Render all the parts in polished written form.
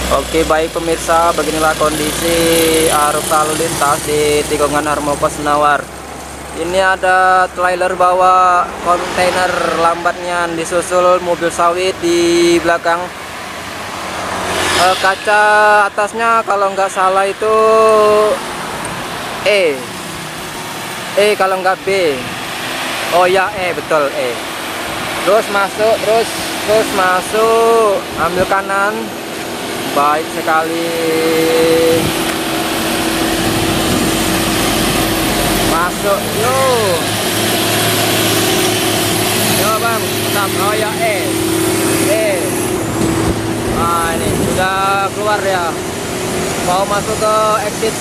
Oke baik pemirsa, beginilah kondisi arus lalu lintas di tikungan Harmoko Senawar. Ini ada trailer bawa kontainer lambatnya, disusul mobil sawit di belakang. Kaca atasnya kalau nggak salah itu kalau nggak B. Oh ya betul Terus masuk, ambil kanan. Baik sekali, masuk yo bang, stop. Oh ya nah ini sudah keluar ya, mau masuk ke exit.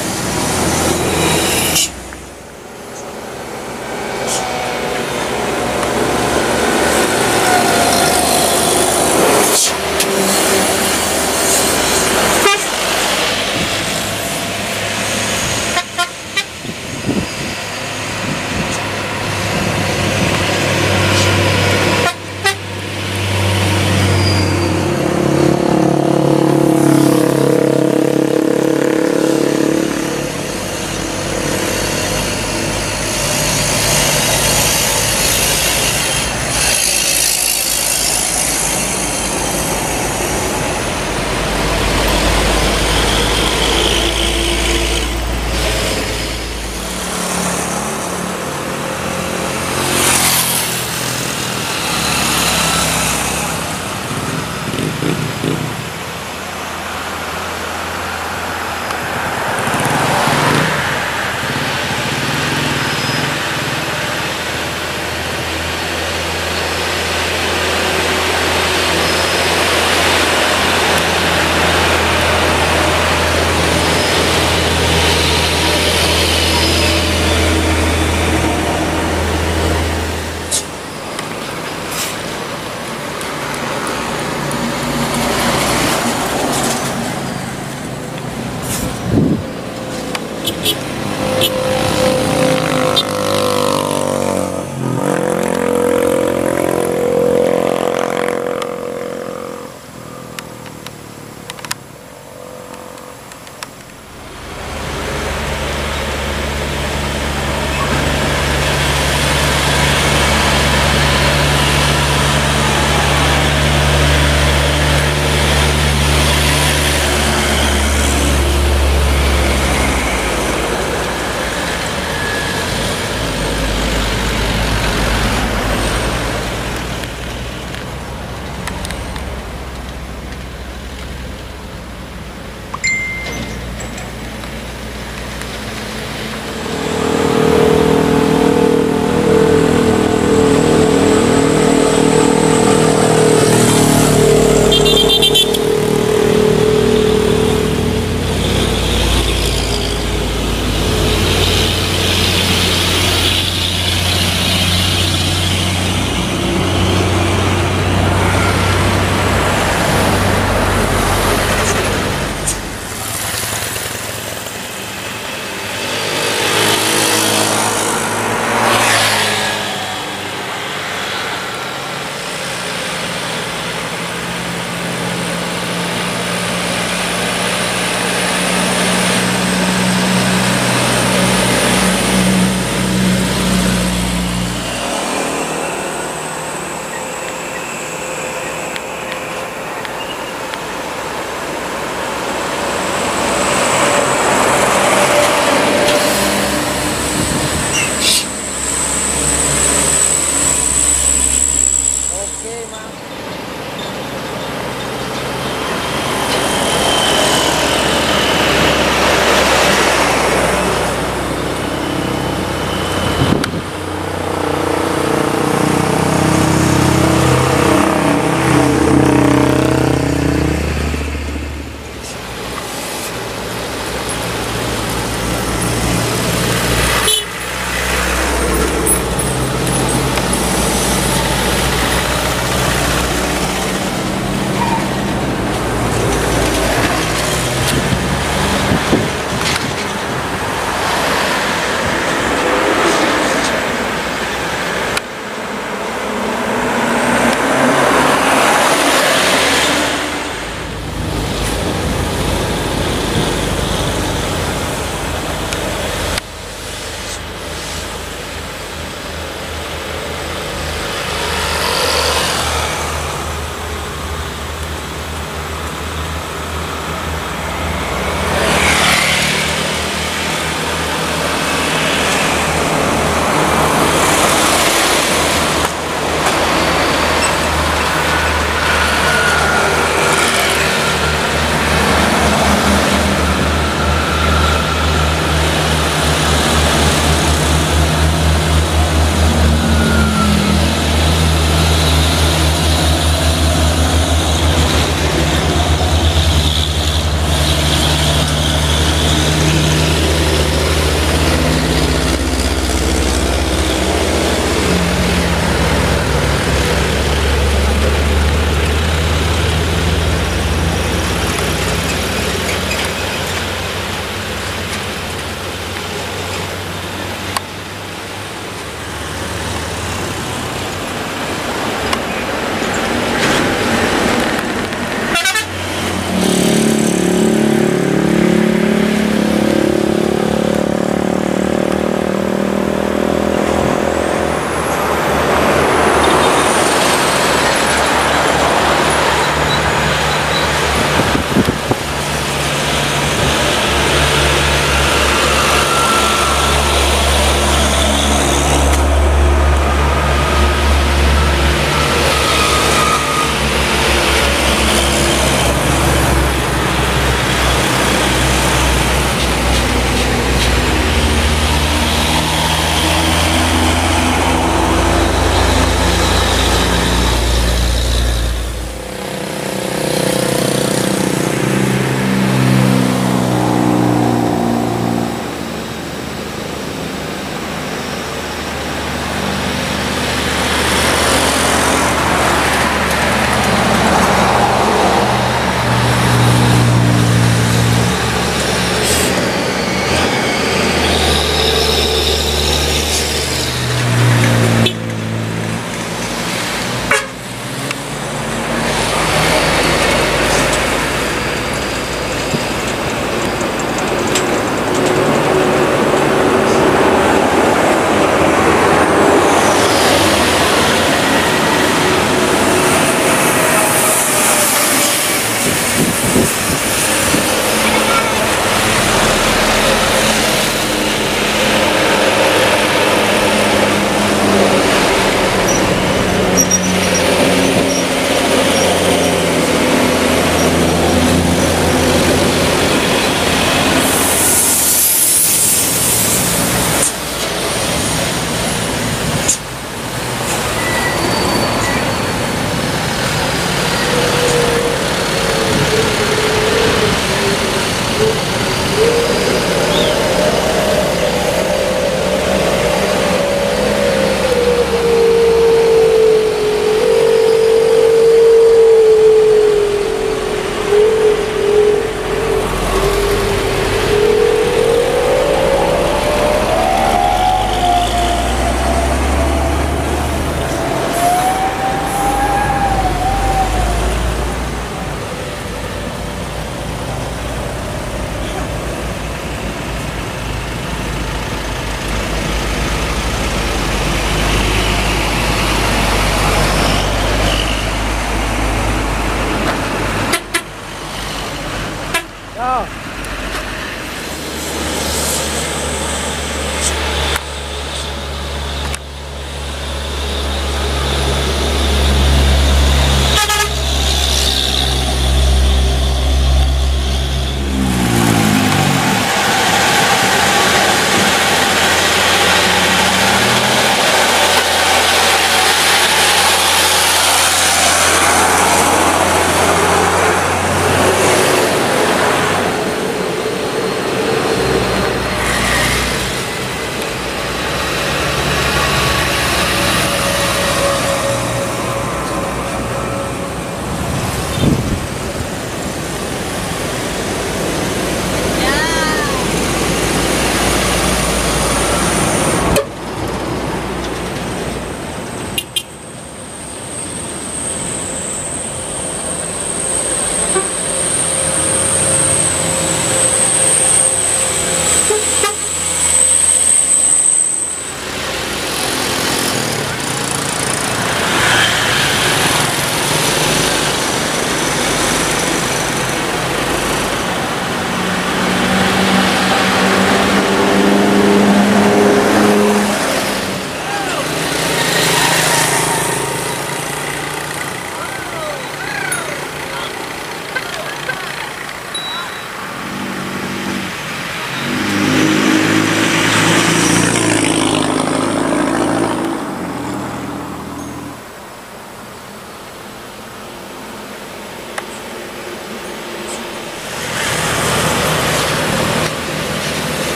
Oh.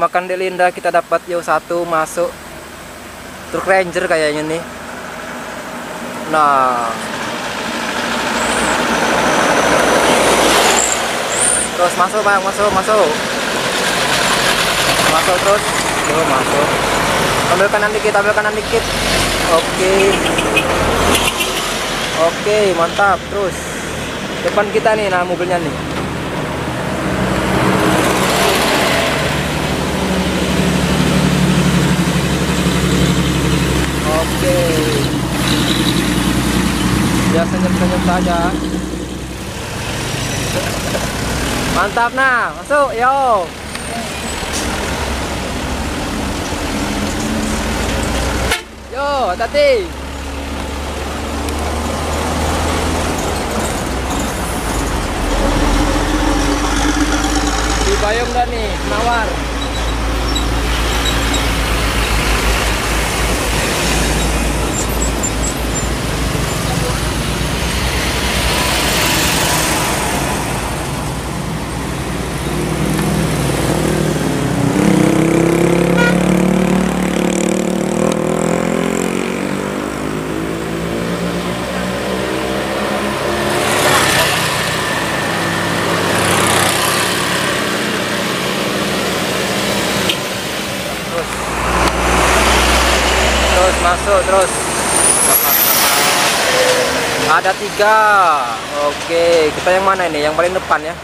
Makan Delinda kita dapat yo satu masuk truk Ranger kayaknya nih. Nah, terus masuk bang, masuk terus, yo masuk. Ambil kanan dikit, oke, mantap. Terus depan kita nih, nah mobilnya nih. Oke, ya senyum-senyum saja. Mantap, nah masuk yo. Hati-hati. Di Bayung dah nih, Nawar. Masuk terus, ada 3. Oke, kita yang mana ini? Yang paling depan ya,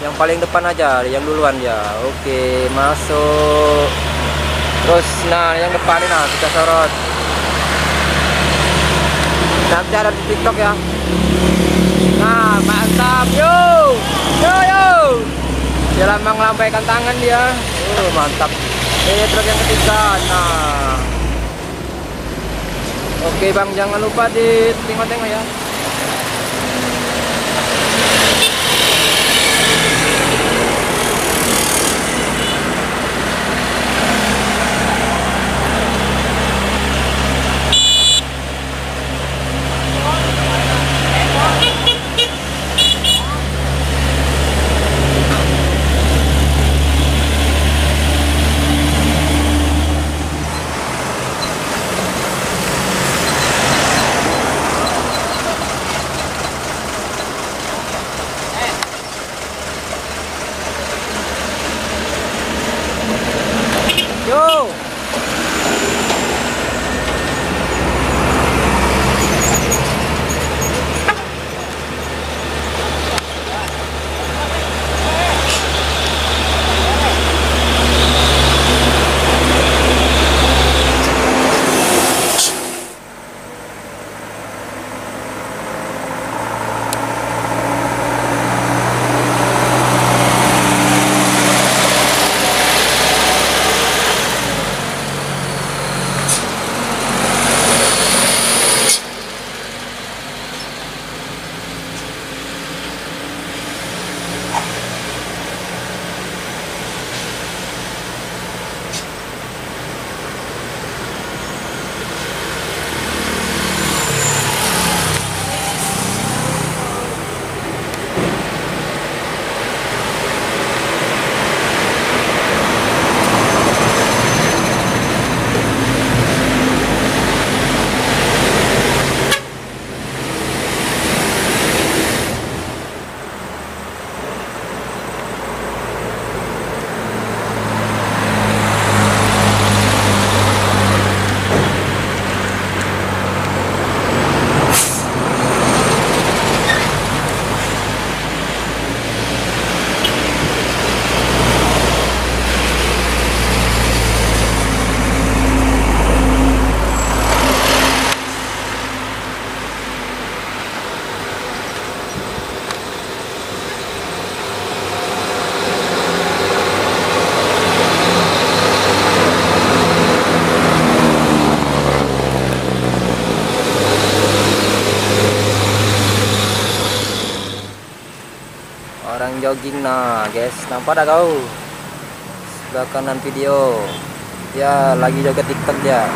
yang paling depan aja, yang duluan ya. Oke, masuk terus. Nah yang depan ini, nah kita sorot, nanti ada di TikTok ya. Nah mantap, yo dia lambang lambaikan tangan dia. Mantap, ini truk yang ketiga. Nah oke bang, jangan lupa di tengok-tengok ya. jogging. Nah guys, nampak dah kau sebelah kanan video ya, lagi joget TikTok ya.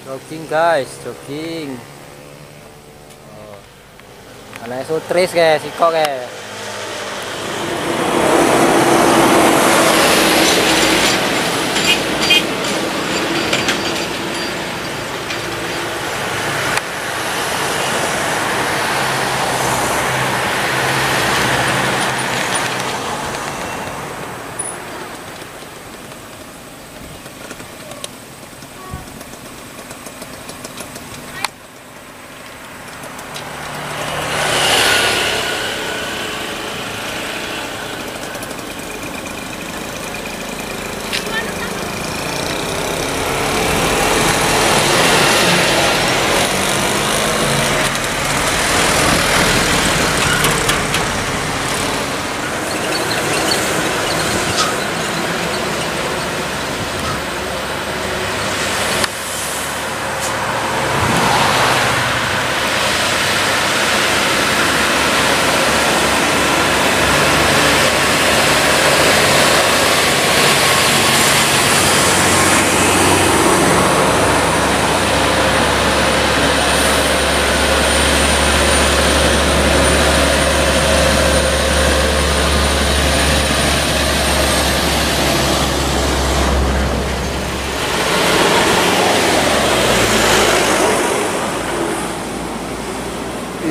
Jogging guys, jogging. Oh. Anaknya sutris guys, sikok guys.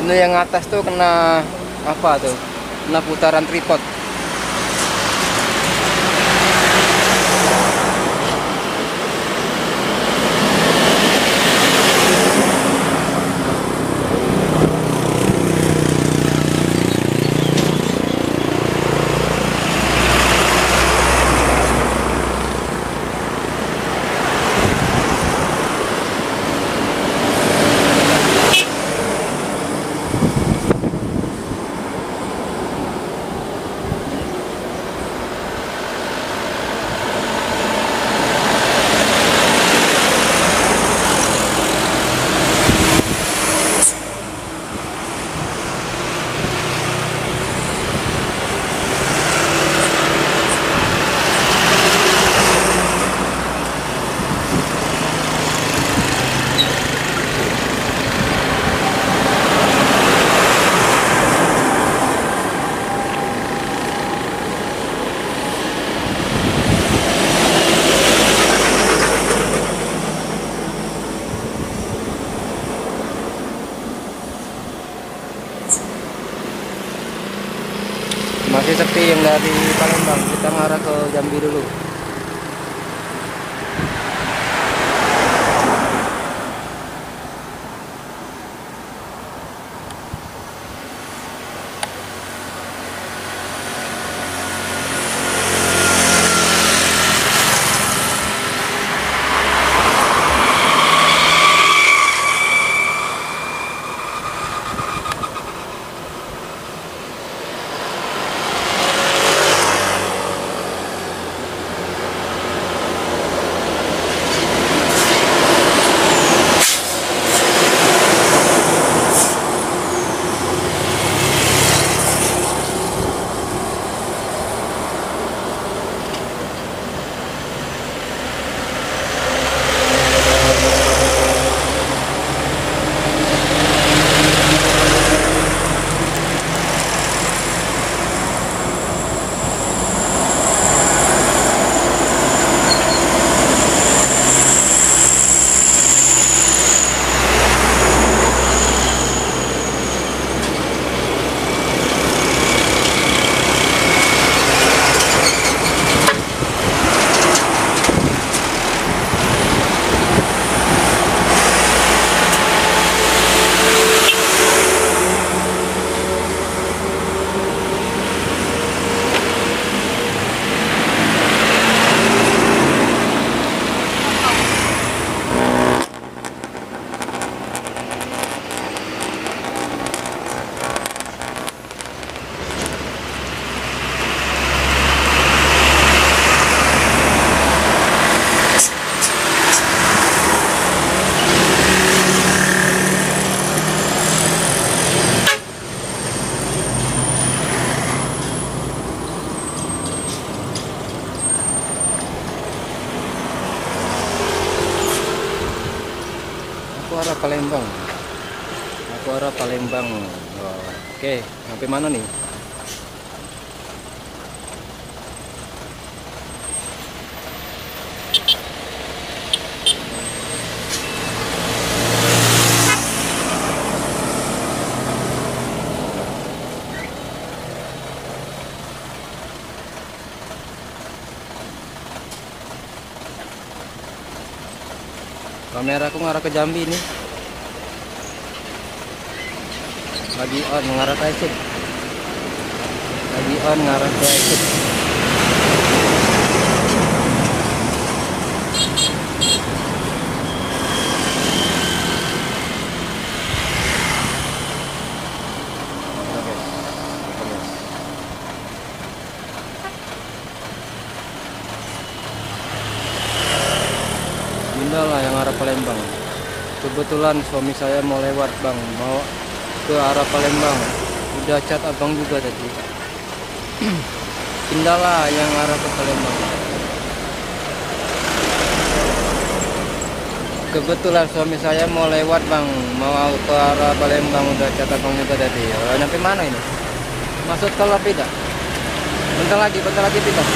Ini yang atas tuh kena apa tuh? Kena putaran tripod. Masih sepi yang dari Palembang, kita ngarah ke Jambi dulu. Palembang. Aku arah Palembang. Oh, oke, sampai mana nih? Kameraku ngarah ke Jambi nih. Lagi on mengarah ke exit. Lagi on ngarah ke exit. Lah yang arah Palembang. Kebetulan suami saya mau lewat bang, mau ke arah Palembang. Udah chat abang juga tadi. Pindahlah yang arah ke Palembang. Kebetulan suami saya mau lewat bang, mau ke arah Palembang. Udah chat abang juga tadi. Nyampe mana ini? Maksud kalau pindah? Bentar lagi pindah.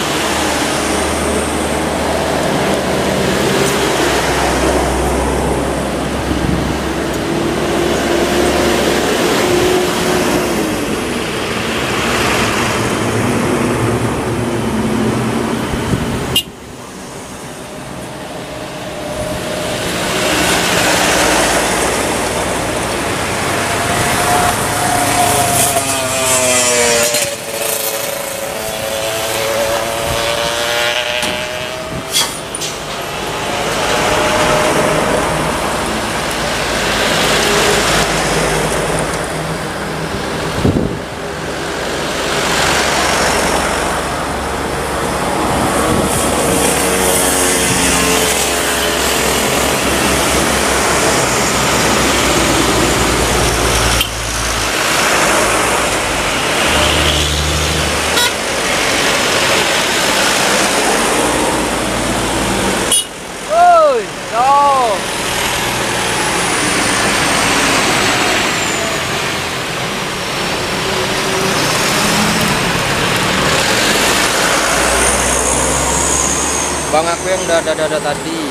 Bang aku yang dada tadi.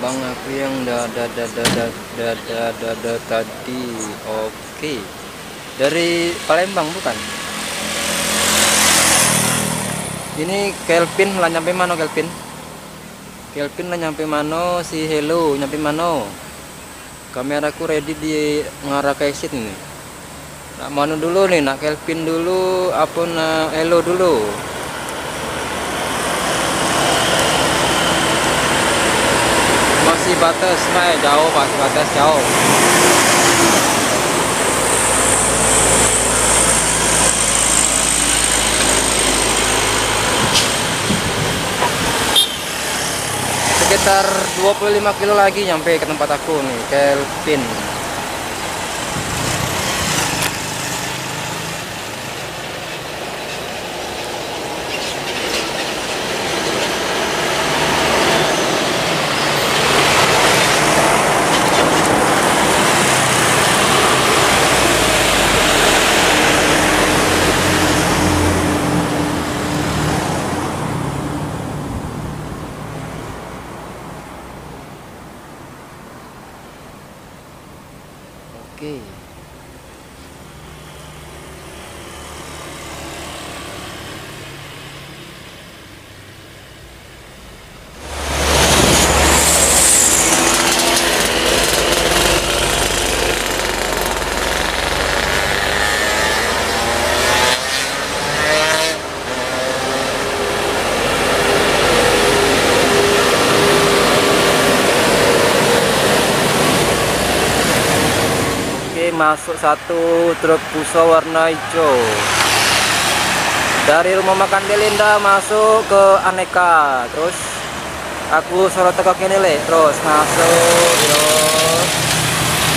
Bang aku yang dada tadi. Oke. Dari Palembang bukan? Ini Kelvin lah nyampe mana Kelvin? Kelvin lah nyampe mana? Si Hello nyampe mana? Kameraku ready di ngarah ke exit ini. Nak mana dulu nih, nak Kelvin dulu, apa nak Elo dulu? Masih batas, jauh, masih batas jauh. Sekitar 25 kilo lagi nyampe ke tempat aku nih, Kelvin. Oke. Masuk satu truk Fuso warna hijau dari rumah makan Delinda masuk ke Aneka, terus aku suruh tekok ini le, terus masuk yo,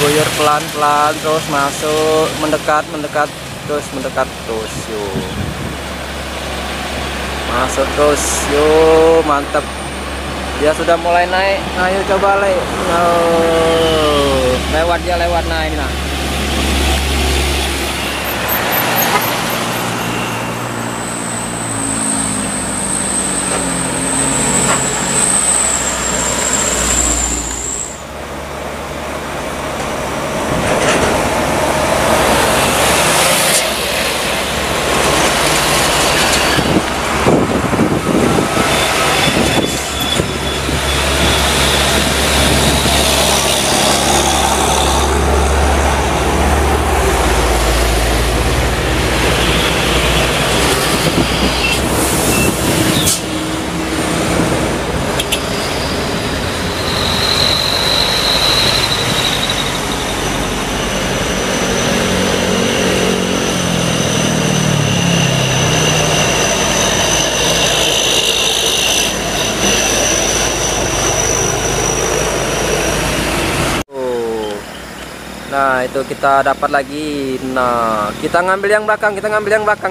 goyor pelan-pelan, terus masuk mendekat terus yo, masuk terus yo, mantap Dia sudah mulai naik. Ayo coba lewat dia lewat. Nah ini nah. Nah itu kita dapat lagi. Nah kita ngambil yang belakang,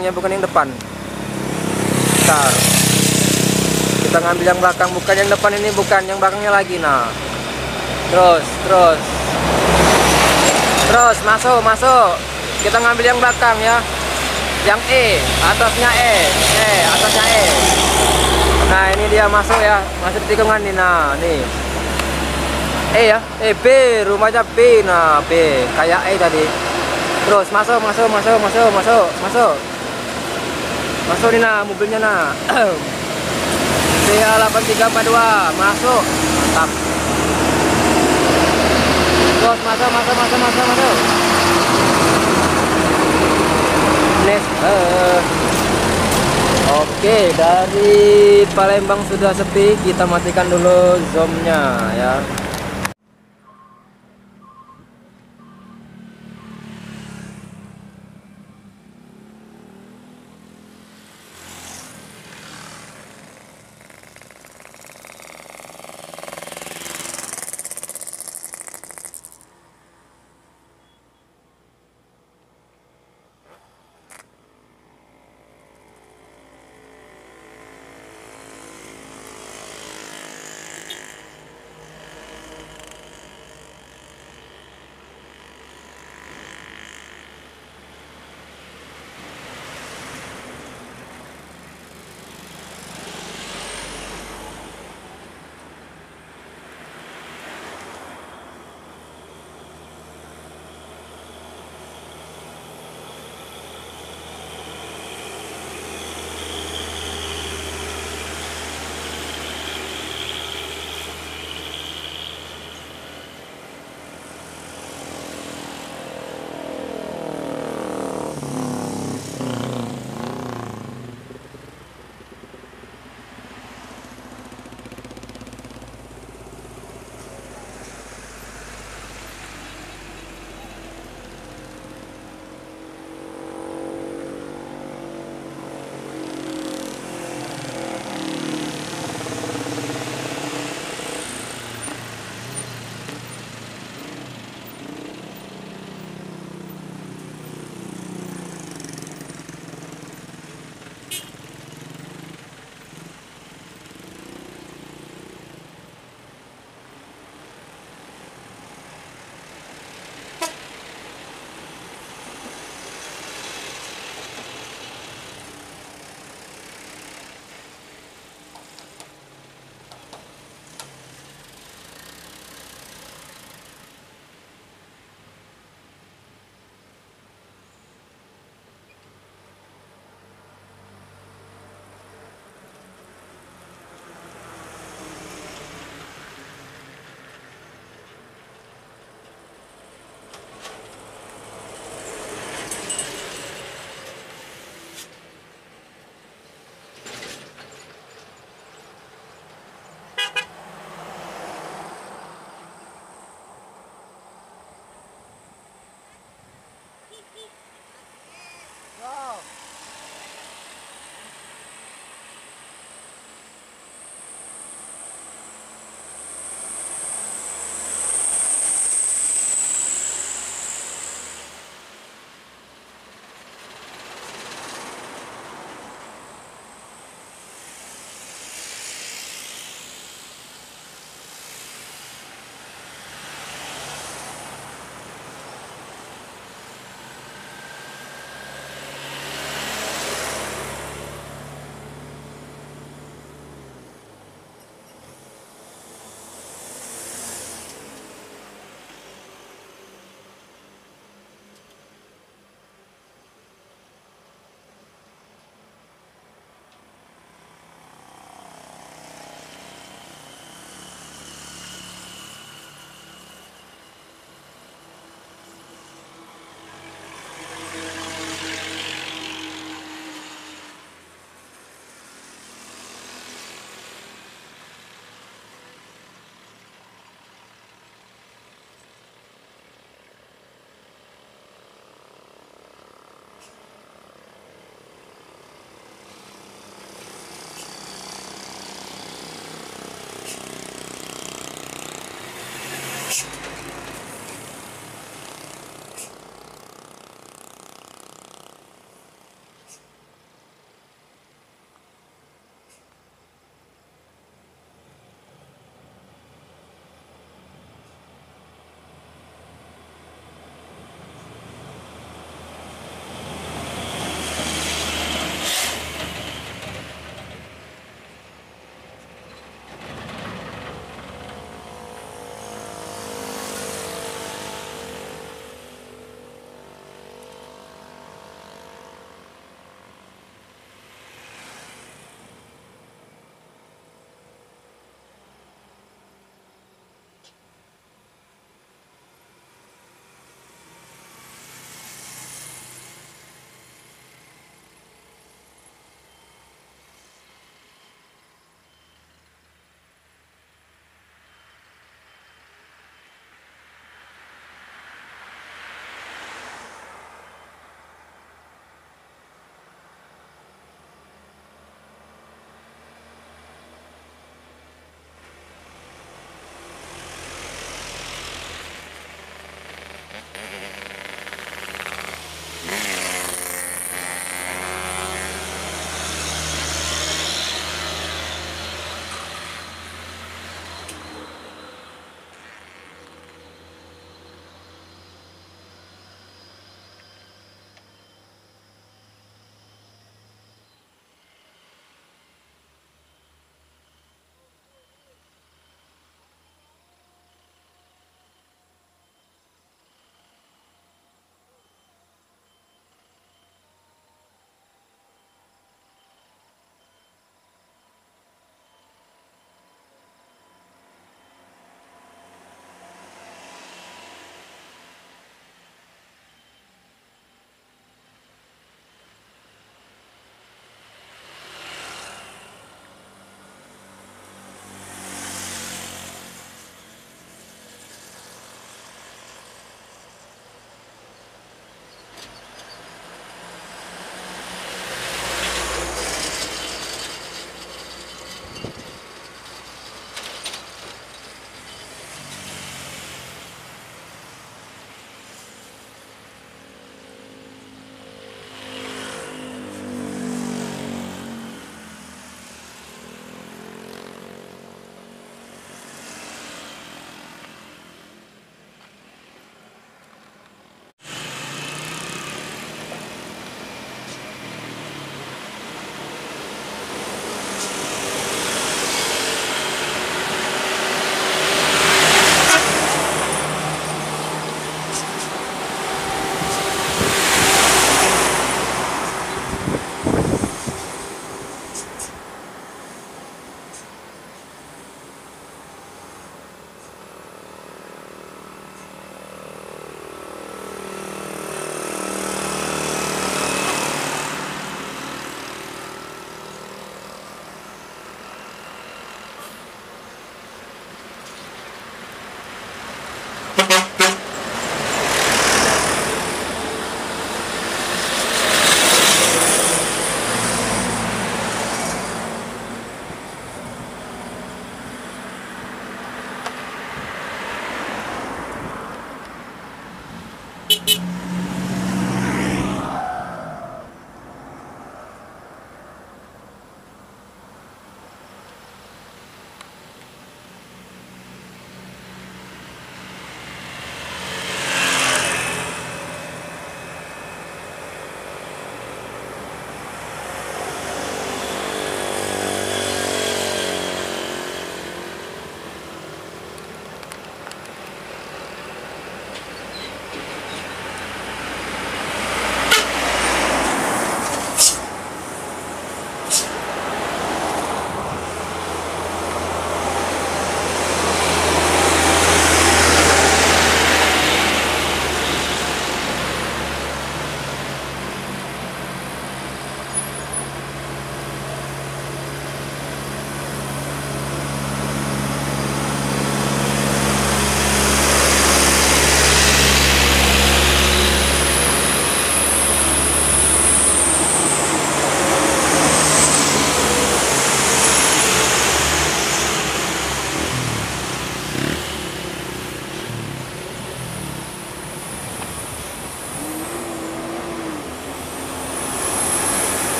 ya, bukan yang depan. Bentar. Kita ngambil yang belakang, bukan yang depan ini, bukan yang belakangnya lagi. Nah terus masuk. Kita ngambil yang belakang ya, yang atasnya atasnya E. Nah ini dia masuk ya, masuk di tikungan ini. Nah nih ya, B, rumahnya B. Nah B kayak E tadi. Terus masuk nih nah, mobilnya nah. CA8342 masuk, mantap. Terus masuk. Oke, dari Palembang sudah sepi, kita matikan dulu zoomnya ya.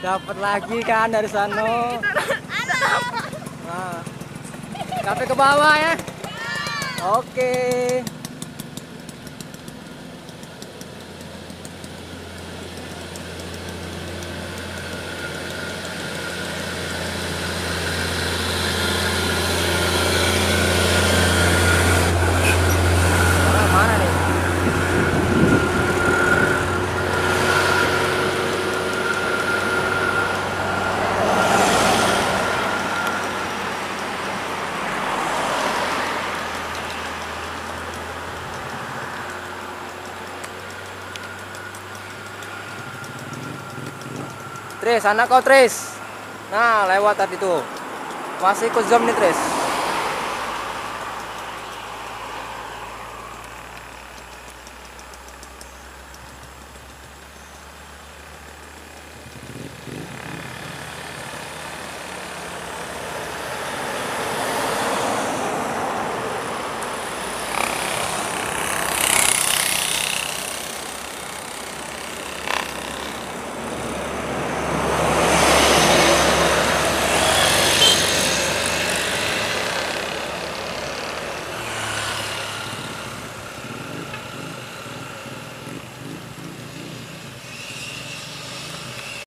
Dapat lagi kan dari sana. Nah, sampai ke bawah ya. Oke. Mana nih? Tris, sana kau Tris. Nah, lewat tadi tuh. Masih ikut zoom nih Tris.